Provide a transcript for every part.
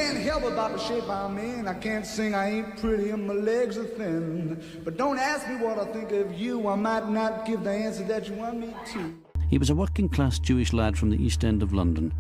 can't help about the shape I'm in. I can't sing, I ain't pretty, and my legs are thin. But don't ask me what I think of you. I might not give the answer that you want me to. He was a working-class Jewish lad from the East End of London,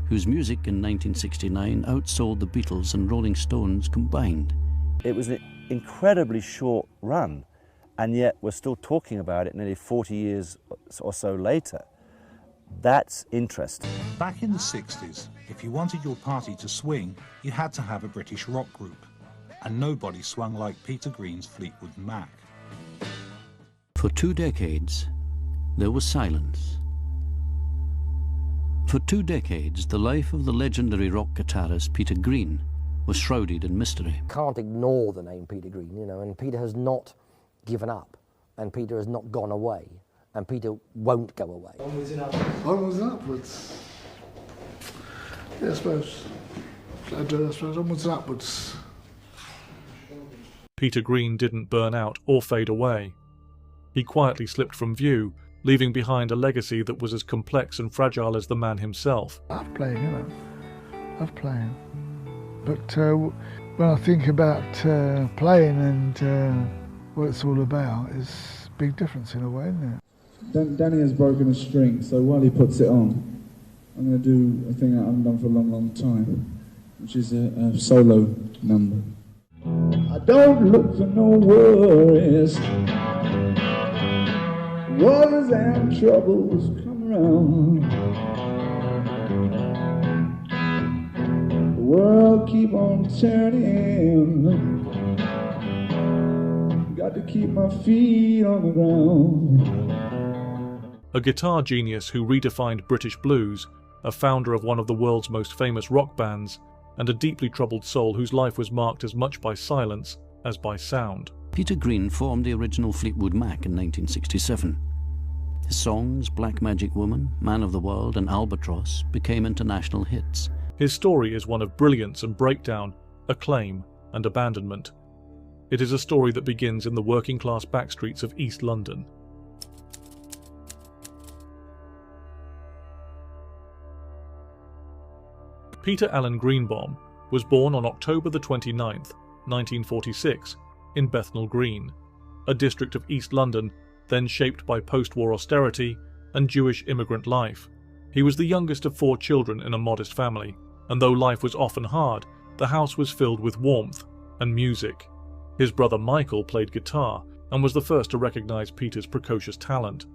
whose music in 1969 outsold the Beatles and Rolling Stones combined. It was an incredibly short run, and yet we're still talking about it nearly 40 years or so later. That's interesting. Back in the 60s, if you wanted your party to swing, you had to have a British rock group. And nobody swung like Peter Green's Fleetwood Mac. For 2 decades, there was silence. For 2 decades, the life of the legendary rock guitarist Peter Green was shrouded in mystery. Can't ignore the name Peter Green, you know, and Peter has not given up, and Peter has not gone away, and Peter won't go away. Onwards and upwards. Onwards and upwards. Yeah, I suppose. Onwards and upwards. Peter Green didn't burn out or fade away. He quietly slipped from view, leaving behind a legacy that was as complex and fragile as the man himself. I love playing, you know. I love playing. But when I think about playing and what it's all about, it's a big difference in a way, isn't it? Danny has broken a string, so while he puts it on, I'm going to do a thing that I haven't done for a long, long time, which is a solo number. I don't look for no worries. Worries and troubles come around. The world keep on turning. Got to keep my feet on the ground. A guitar genius who redefined British blues, a founder of one of the world's most famous rock bands, and a deeply troubled soul whose life was marked as much by silence as by sound. Peter Green formed the original Fleetwood Mac in 1967. His songs, Black Magic Woman, Man of the World and Albatross, became international hits. His story is one of brilliance and breakdown, acclaim and abandonment. It is a story that begins in the working-class backstreets of East London. Peter Allen Greenbaum was born on October the 29th, 1946, in Bethnal Green, a district of East London then shaped by post-war austerity and Jewish immigrant life. He was the youngest of 4 children in a modest family, and though life was often hard, the house was filled with warmth and music. His brother Michael played guitar and was the first to recognize Peter's precocious talent.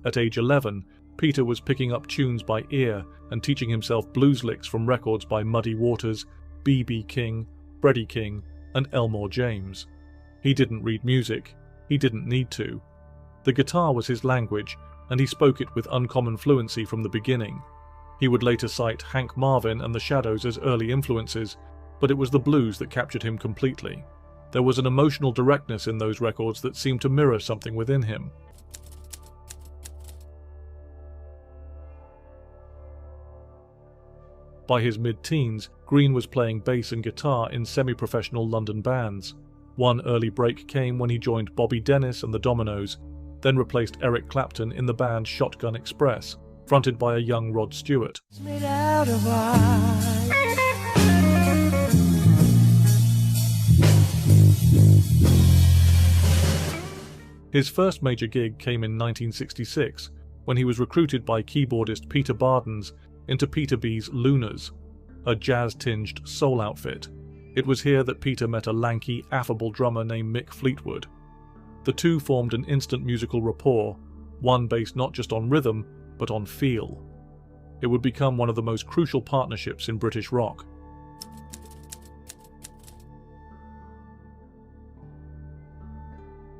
At age 11, Peter was picking up tunes by ear and teaching himself blues licks from records by Muddy Waters, B.B. King, Freddie King, and Elmore James. He didn't read music. He didn't need to. The guitar was his language, and he spoke it with uncommon fluency from the beginning. He would later cite Hank Marvin and the Shadows as early influences, but it was the blues that captured him completely. There was an emotional directness in those records that seemed to mirror something within him. By his mid-teens, Green was playing bass and guitar in semi-professional London bands. One early break came when he joined Bobby Dennis and the Dominoes, then replaced Eric Clapton in the band Shotgun Express, fronted by a young Rod Stewart. His first major gig came in 1966, when he was recruited by keyboardist Peter Bardens into Peter B's Lunars, a jazz-tinged soul outfit. It was here that Peter met a lanky, affable drummer named Mick Fleetwood. The two formed an instant musical rapport, one based not just on rhythm, but on feel. It would become one of the most crucial partnerships in British rock.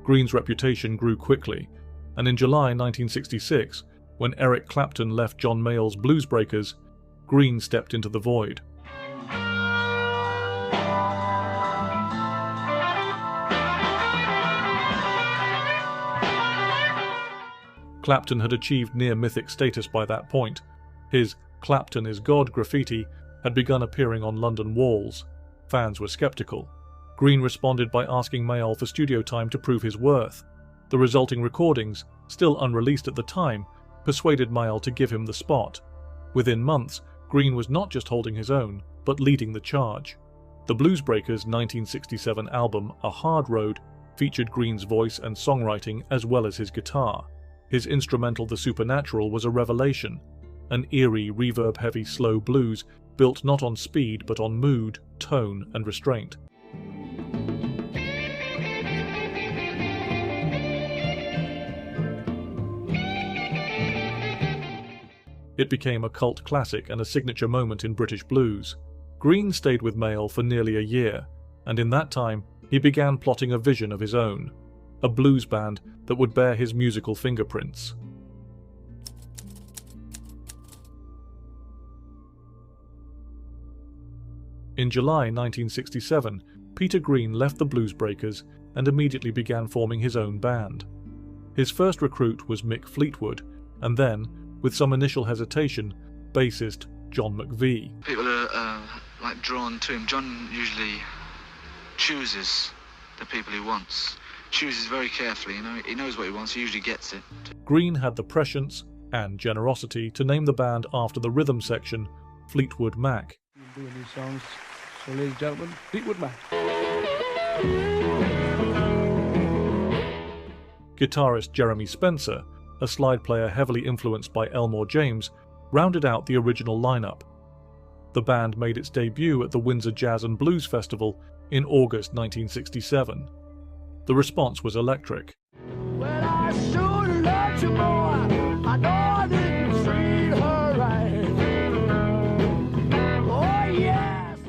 Green's reputation grew quickly, and in July 1966, when Eric Clapton left John Mayall's Blues Breakers, Green stepped into the void. Clapton had achieved near-mythic status by that point. His "Clapton is God" graffiti had begun appearing on London walls. Fans were sceptical. Green responded by asking Mayall for studio time to prove his worth. The resulting recordings, still unreleased at the time, persuaded Mayall to give him the spot. Within months, Green was not just holding his own, but leading the charge. The Bluesbreakers' 1967 album A Hard Road featured Green's voice and songwriting as well as his guitar. His instrumental The Supernatural was a revelation, an eerie, reverb-heavy slow blues built not on speed but on mood, tone and restraint. It became a cult classic and a signature moment in British blues. Green stayed with Mayall for nearly a year, and in that time he began plotting a vision of his own, a blues band that would bear his musical fingerprints. In July 1967, Peter Green left the Bluesbreakers and immediately began forming his own band. His first recruit was Mick Fleetwood, and then, with some initial hesitation, bassist John McVie. People are drawn to him. John usually chooses the people he wants. Chooses very carefully, he knows what he wants, he usually gets it. Green had the prescience and generosity to name the band after the rhythm section, Fleetwood Mac. Doing these songs, so ladies and gentlemen, Fleetwood Mac. Guitarist Jeremy Spencer, a slide player heavily influenced by Elmore James, rounded out the original lineup. The band made its debut at the Windsor Jazz and Blues Festival in August 1967. The response was electric. Well, I sure loved you more. I know I didn't treat her right. Oh, yes.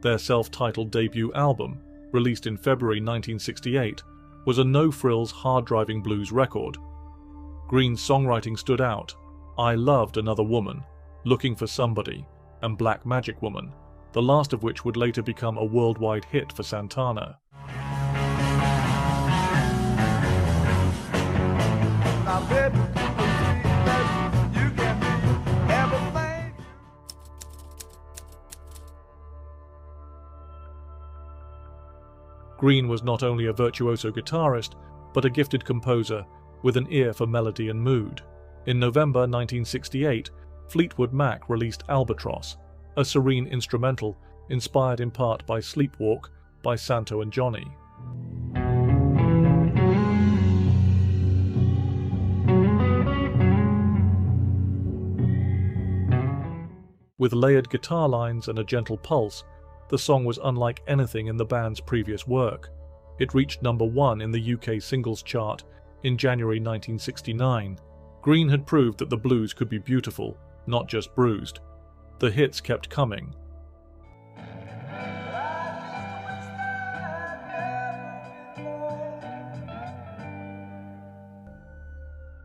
Their self-titled debut album, released in February 1968, was a no-frills, hard-driving blues record. Green's songwriting stood out. I Loved Another Woman, Looking for Somebody, and Black Magic Woman, the last of which would later become a worldwide hit for Santana. Green was not only a virtuoso guitarist, but a gifted composer with an ear for melody and mood. In November 1968, Fleetwood Mac released Albatross, a serene instrumental inspired in part by Sleepwalk by Santo and Johnny. With layered guitar lines and a gentle pulse, the song was unlike anything in the band's previous work. It reached number 1 in the UK singles chart in January 1969. Green had proved that the blues could be beautiful, not just bruised. The hits kept coming.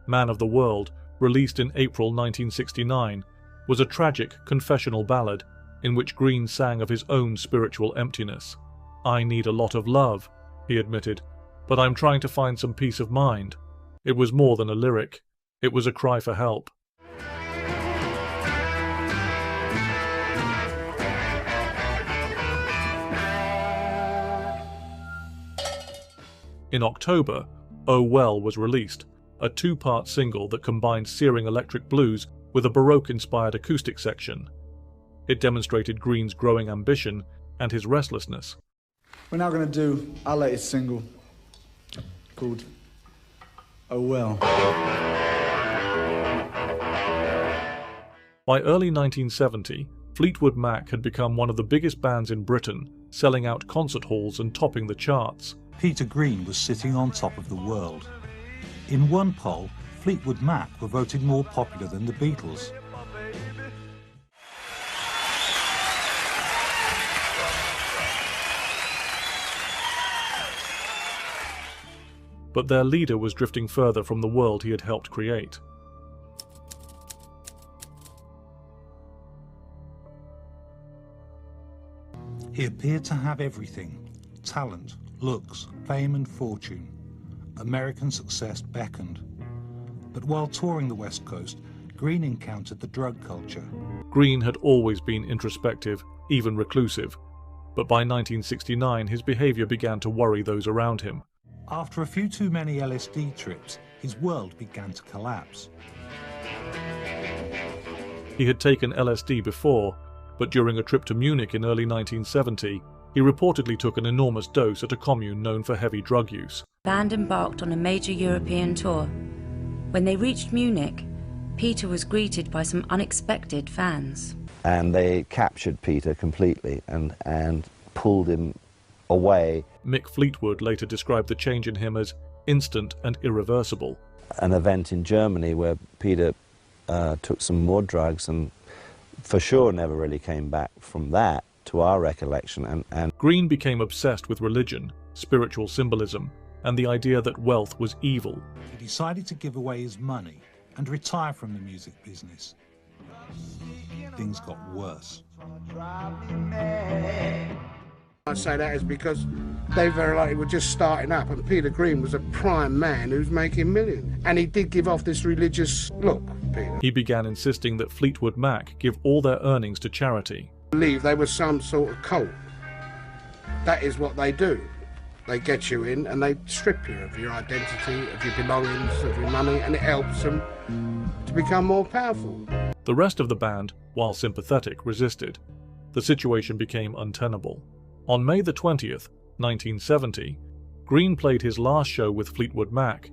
Man of the World, released in April 1969, was a tragic confessional ballad in which Green sang of his own spiritual emptiness. I need a lot of love, he admitted, but I'm trying to find some peace of mind. It was more than a lyric. It was a cry for help. In October, Oh Well was released, a 2-part single that combined searing electric blues with a Baroque-inspired acoustic section. It demonstrated Green's growing ambition and his restlessness. We're now going to do our latest single called Oh Well. By early 1970, Fleetwood Mac had become one of the biggest bands in Britain, selling out concert halls and topping the charts. Peter Green was sitting on top of the world. In one poll, Fleetwood Mac were voted more popular than the Beatles. But their leader was drifting further from the world he had helped create. He appeared to have everything: talent, looks, fame and fortune. American success beckoned. But while touring the West Coast, Green encountered the drug culture. Green had always been introspective, even reclusive, but by 1969 his behaviour began to worry those around him. After a few too many LSD trips, his world began to collapse. He had taken LSD before, but during a trip to Munich in early 1970, he reportedly took an enormous dose at a commune known for heavy drug use. The band embarked on a major European tour. When they reached Munich, Peter was greeted by some unexpected fans. And they captured Peter completely and pulled him away. Mick Fleetwood later described the change in him as instant and irreversible. An event in Germany where Peter took some more drugs and for sure never really came back from that, to our recollection. And Green became obsessed with religion, spiritual symbolism, and the idea that wealth was evil. He decided to give away his money and retire from the music business. Things got worse. I say that is because they very likely were just starting up, and Peter Green was a prime man who's making millions. And he did give off this religious look, Peter. He began insisting that Fleetwood Mac give all their earnings to charity. I believe they were some sort of cult. That is what they do. They get you in and they strip you of your identity, of your belongings, of your money, and it helps them to become more powerful. The rest of the band, while sympathetic, resisted. The situation became untenable. On May the 20th, 1970, Green played his last show with Fleetwood Mac.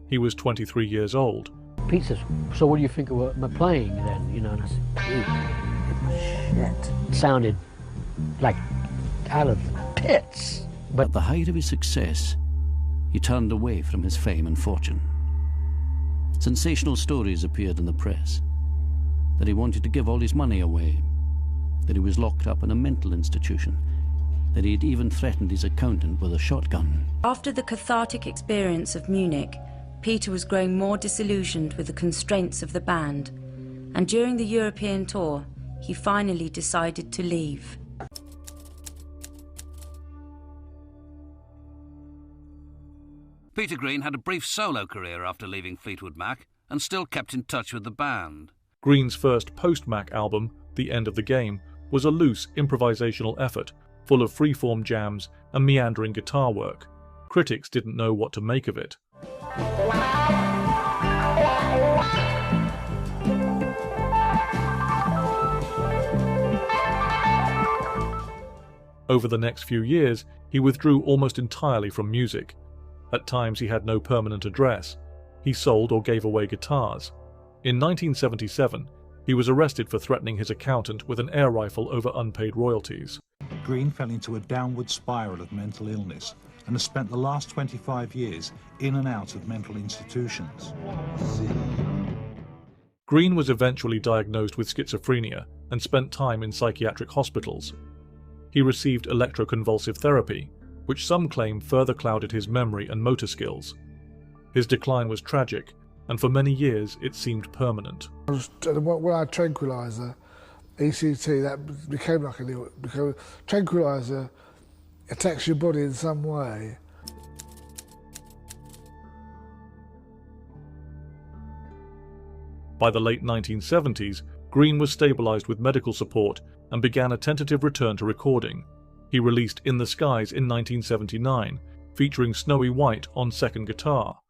He was 23 years old. Pete says, "So what do you think of my playing then?" You know, and I said, "Shit." It sounded like out of the pits. But at the height of his success, he turned away from his fame and fortune. Sensational stories appeared in the press that he wanted to give all his money away, that he was locked up in a mental institution, that he had even threatened his accountant with a shotgun. After the cathartic experience of Munich, Peter was growing more disillusioned with the constraints of the band, and during the European tour, he finally decided to leave. Peter Green had a brief solo career after leaving Fleetwood Mac and still kept in touch with the band. Green's first post-Mac album, The End of the Game, was a loose improvisational effort full of freeform jams and meandering guitar work. Critics didn't know what to make of it. Over the next few years, he withdrew almost entirely from music. At times he had no permanent address. He sold or gave away guitars. In 1977, he was arrested for threatening his accountant with an air rifle over unpaid royalties. Green fell into a downward spiral of mental illness and has spent the last 25 years in and out of mental institutions. Green was eventually diagnosed with schizophrenia and spent time in psychiatric hospitals. He received electroconvulsive therapy, which some claim further clouded his memory and motor skills. His decline was tragic, and for many years it seemed permanent. When I had tranquilizer, ECT, that became like a little, because tranquilizer attacks your body in some way. By the late 1970s, Green was stabilized with medical support and began a tentative return to recording. He released In the Skies in 1979, featuring Snowy White on second guitar.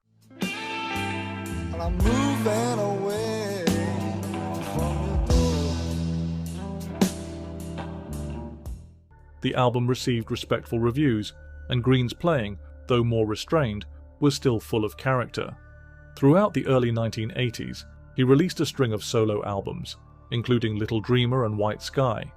And I'm moving away from the door. The album received respectful reviews, and Green's playing, though more restrained, was still full of character. Throughout the early 1980s, he released a string of solo albums, including Little Dreamer and White Sky,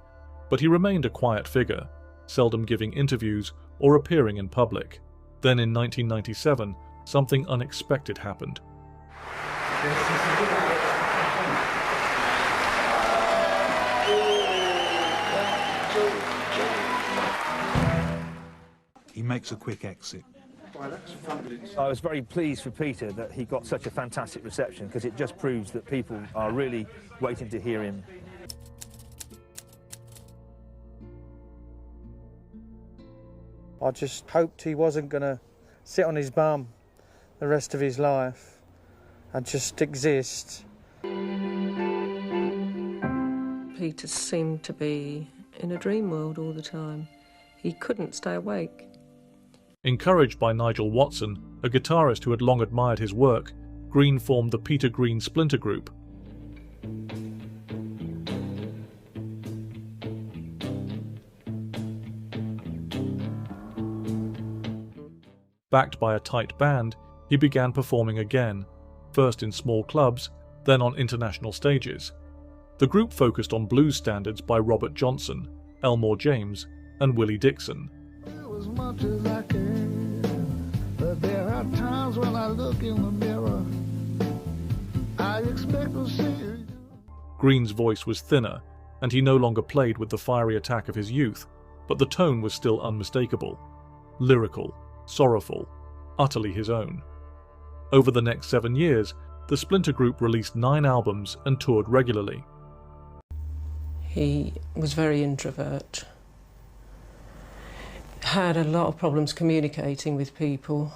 but he remained a quiet figure, seldom giving interviews or appearing in public. Then in 1997, something unexpected happened. He makes a quick exit. I was very pleased for Peter that he got such a fantastic reception, because it just proves that people are really waiting to hear him. I just hoped he wasn't going to sit on his bum the rest of his life and just exist. Peter seemed to be in a dream world all the time. He couldn't stay awake. Encouraged by Nigel Watson, a guitarist who had long admired his work, Green formed the Peter Green Splinter Group. Backed by a tight band, he began performing again, first in small clubs, then on international stages. The group focused on blues standards by Robert Johnson, Elmore James, and Willie Dixon. As much as I can, but there are times when I look in the mirror, I expect to see. Green's voice was thinner, and he no longer played with the fiery attack of his youth, but the tone was still unmistakable. Lyrical, sorrowful, utterly his own. Over the next 7 years, the Splinter Group released 9 albums and toured regularly. He was very introvert, had a lot of problems communicating with people.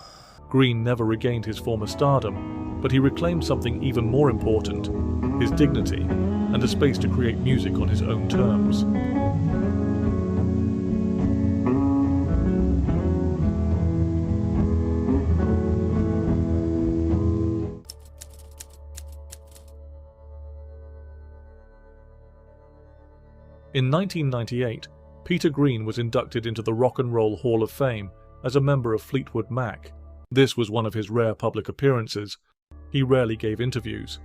Green never regained his former stardom, but he reclaimed something even more important, his dignity, and a space to create music on his own terms. In 1998, Peter Green was inducted into the Rock and Roll Hall of Fame as a member of Fleetwood Mac. This was one of his rare public appearances. He rarely gave interviews.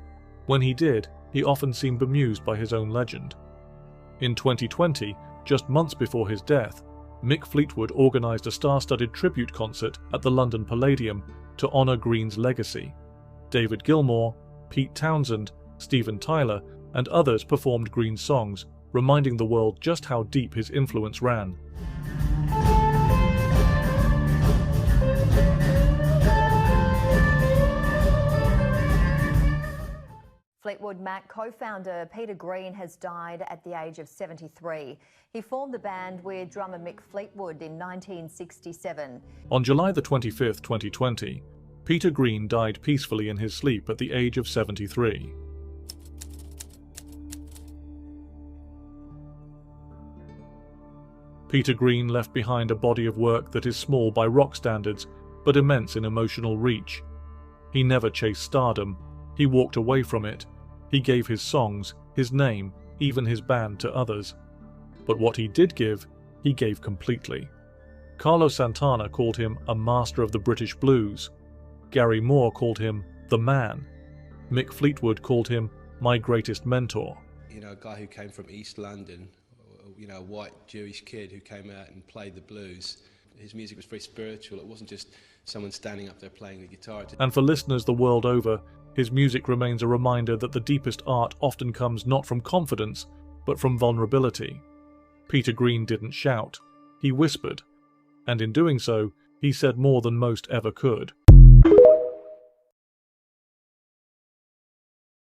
When he did, he often seemed bemused by his own legend. In 2020, just months before his death, Mick Fleetwood organised a star-studded tribute concert at the London Palladium to honour Green's legacy. David Gilmour, Pete Townsend, Steven Tyler, and others performed Green's songs, reminding the world just how deep his influence ran. Fleetwood Mac co-founder Peter Green has died at the age of 73. He formed the band with drummer Mick Fleetwood in 1967. On July the 25th, 2020, Peter Green died peacefully in his sleep at the age of 73. Peter Green left behind a body of work that is small by rock standards, but immense in emotional reach. He never chased stardom. He walked away from it. He gave his songs, his name, even his band to others. But what he did give, he gave completely. Carlos Santana called him a master of the British blues. Gary Moore called him the man. Mick Fleetwood called him my greatest mentor. You know, a guy who came from East London, you know, a white Jewish kid who came out and played the blues. His music was very spiritual. It wasn't just someone standing up there playing the guitar. And for listeners the world over, his music remains a reminder that the deepest art often comes not from confidence, but from vulnerability. Peter Green didn't shout. He whispered. And in doing so, he said more than most ever could.